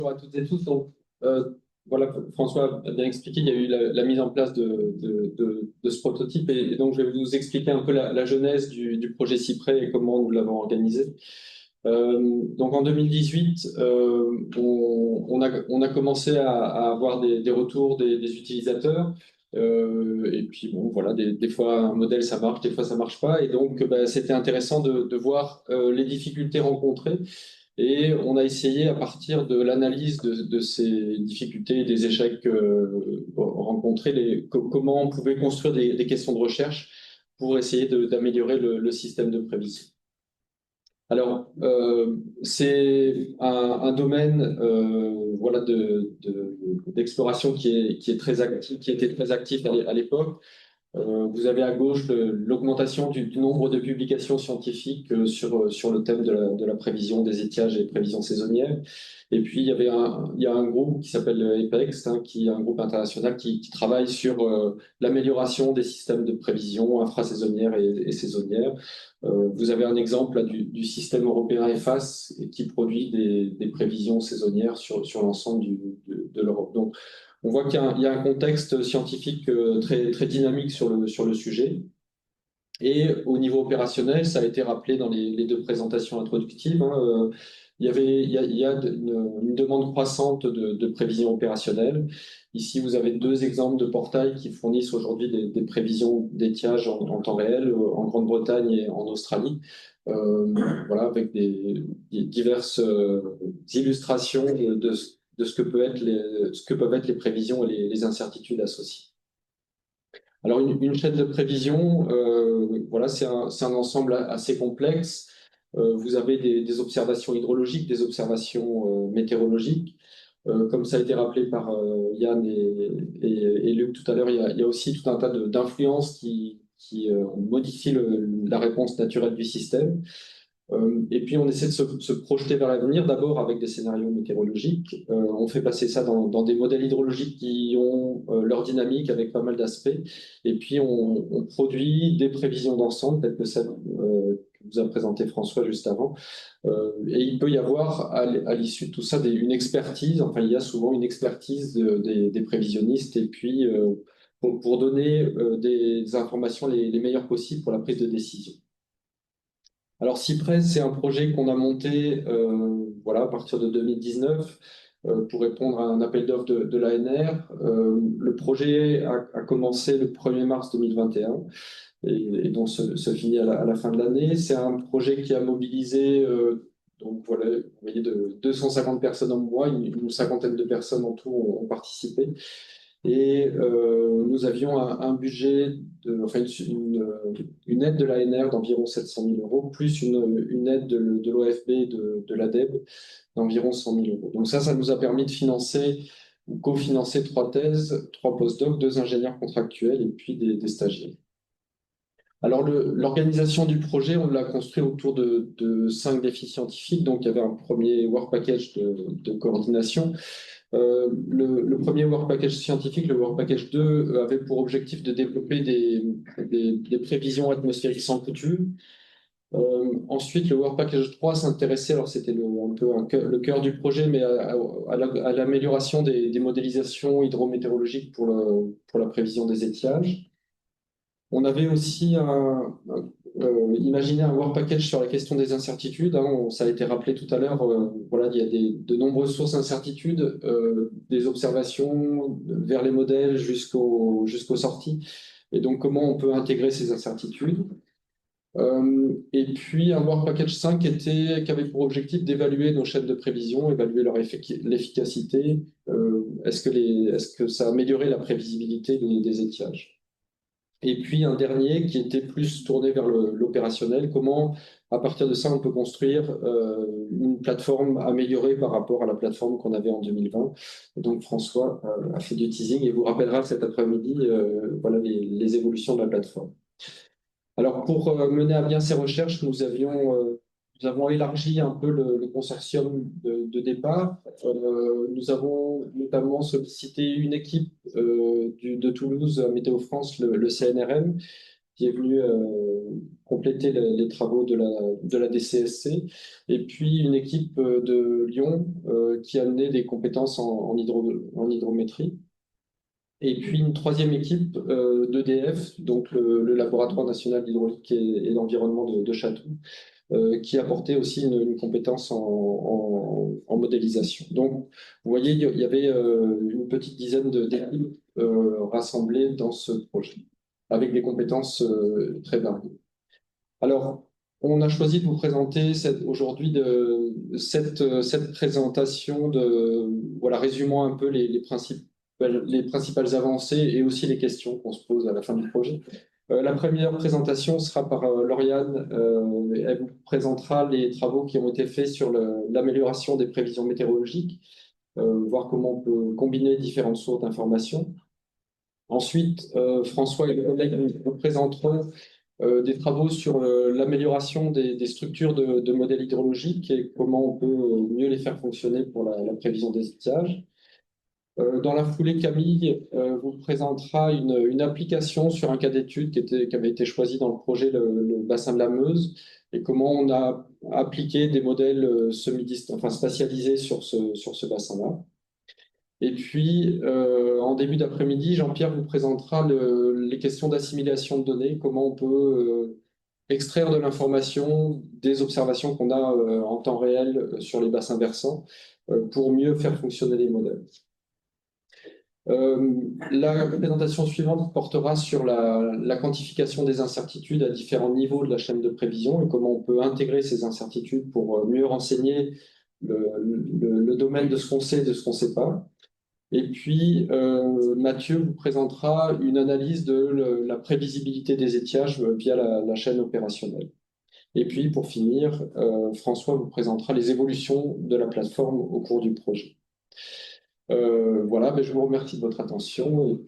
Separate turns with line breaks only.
Bonjour à toutes et tous. Donc, voilà, François a bien expliqué, il y a eu la mise en place de ce prototype et donc je vais vous expliquer un peu la genèse du projet Cyprès et comment nous l'avons organisé. Donc en 2018, on a commencé à avoir des retours des utilisateurs. Et puis bon, voilà, des fois un modèle ça marche, des fois ça marche pas. Et donc bah, c'était intéressant de voir les difficultés rencontrées. Et on a essayé, à partir de l'analyse de ces difficultés, des échecs rencontrés, comment on pouvait construire des questions de recherche pour essayer d'améliorer le système de prévision. Alors, c'est un domaine voilà, d'exploration qui est très actif, qui était très actif à l'époque. Vous avez à gauche l'augmentation du nombre de publications scientifiques sur le thème de la prévision des étiages et prévisions saisonnières. Et puis, il y a un groupe qui s'appelle EPEX, hein, qui est un groupe international qui travaille sur l'amélioration des systèmes de prévision infrasaisonnières et saisonnières. Vous avez un exemple là, du système européen EFAS qui produit des prévisions saisonnières sur l'ensemble de l'Europe. Donc, on voit qu'il y a un contexte scientifique très dynamique sur le sujet. Et au niveau opérationnel, ça a été rappelé dans les deux présentations introductives, hein, il y a une demande croissante de prévisions opérationnelles. Ici, vous avez deux exemples de portails qui fournissent aujourd'hui des prévisions d'étiage en temps réel en Grande-Bretagne et en Australie. Voilà, avec des diverses illustrations de ce que peuvent être les prévisions et les incertitudes associées. Alors, une chaîne de prévision, voilà, c'est un ensemble assez complexe. Vous avez des observations hydrologiques, des observations météorologiques. Comme ça a été rappelé par Yann et Luc tout à l'heure, il y a aussi tout un tas d'influences qui modifient la réponse naturelle du système. Et puis, on essaie de se projeter vers l'avenir, d'abord avec des scénarios météorologiques. On fait passer ça dans des modèles hydrologiques qui ont leur dynamique avec pas mal d'aspects. Et puis, on produit des prévisions d'ensemble, telles que celle que vous a présenté François juste avant. Et il peut y avoir, à l'issue de tout ça, une expertise. Enfin, il y a souvent une expertise des prévisionnistes. Et puis, pour donner des informations les meilleures possibles pour la prise de décision. Alors, Cyprès, c'est un projet qu'on a monté voilà, à partir de 2019 pour répondre à un appel d'offres de l'ANR. Le projet a commencé le 1er mars 2021 et donc se finit à la fin de l'année. C'est un projet qui a mobilisé donc voilà, vous voyez, de 250 personnes en mois, une cinquantaine de personnes en tout ont participé. Et nous avions un budget, enfin une aide de l'ANR d'environ 700 000 euros, plus une aide de l'OFB et de l'ADEB d'environ 100 000 euros. Donc ça nous a permis de financer ou cofinancer 3 thèses, 3 postdocs, 2 ingénieurs contractuels et puis des stagiaires. Alors l'organisation du projet, on l'a construit autour de 5 défis scientifiques. Donc il y avait un premier work package de coordination. Le premier Work Package scientifique, le Work Package 2, avait pour objectif de développer des prévisions atmosphériques sans coutume. Ensuite, le Work Package 3 s'intéressait, alors c'était un peu le cœur du projet, mais à l'amélioration des modélisations hydrométéorologiques pour la prévision des étiages. On avait aussi imaginé un work package sur la question des incertitudes. Hein, ça a été rappelé tout à l'heure. Voilà, il y a de nombreuses sources d'incertitudes, des observations vers les modèles jusqu'aux sorties. Et donc, comment on peut intégrer ces incertitudes. Et puis, un work package 5 qui avait pour objectif d'évaluer nos chaînes de prévision, évaluer leur l'efficacité. Est-ce que ça a amélioré la prévisibilité des étiages? Et puis un dernier qui était plus tourné vers l'opérationnel, comment à partir de ça on peut construire une plateforme améliorée par rapport à la plateforme qu'on avait en 2020. Et donc François a fait du teasing et vous rappellera cet après-midi voilà les évolutions de la plateforme. Alors pour mener à bien ces recherches, nous avons élargi un peu le consortium de départ. Nous avons notamment sollicité une équipe de Toulouse, Météo France, le CNRM, qui est venu compléter les travaux de la DCSC, et puis une équipe de Lyon qui a amené des compétences en hydrométrie. Et puis une troisième équipe d'EDF, donc le Laboratoire national d'hydraulique et d'environnement de Château, qui apportait aussi une compétence en modélisation. Donc, vous voyez, il y avait une petite dizaine d'équipes rassemblées dans ce projet, avec des compétences très variées. Alors, on a choisi de vous présenter aujourd'hui cette présentation voilà, résumant un peu les principales avancées et aussi les questions qu'on se pose à la fin du projet. La première présentation sera par Lauriane. Elle vous présentera les travaux qui ont été faits sur l'amélioration des prévisions météorologiques, voir comment on peut combiner différentes sources d'informations. Ensuite, François et les collègues vous présenteront des travaux sur l'amélioration des structures de modèles hydrologiques et comment on peut mieux les faire fonctionner pour la prévision des étiages. Dans la foulée, Camille vous présentera une application sur un cas d'étude qui avait été choisi dans le projet, le bassin de la Meuse, et comment on a appliqué des modèles spatialisés sur ce bassin-là. Et puis, en début d'après-midi, Jean-Pierre vous présentera les questions d'assimilation de données, comment on peut extraire de l'information des observations qu'on a en temps réel sur les bassins versants pour mieux faire fonctionner les modèles. La présentation suivante portera sur la quantification des incertitudes à différents niveaux de la chaîne de prévision et comment on peut intégrer ces incertitudes pour mieux renseigner le domaine de ce qu'on sait et de ce qu'on ne sait pas. Et puis, Mathieu vous présentera une analyse de la prévisibilité des étiages via la chaîne opérationnelle. Et puis, pour finir, François vous présentera les évolutions de la plateforme au cours du projet. Voilà, je vous remercie de votre attention.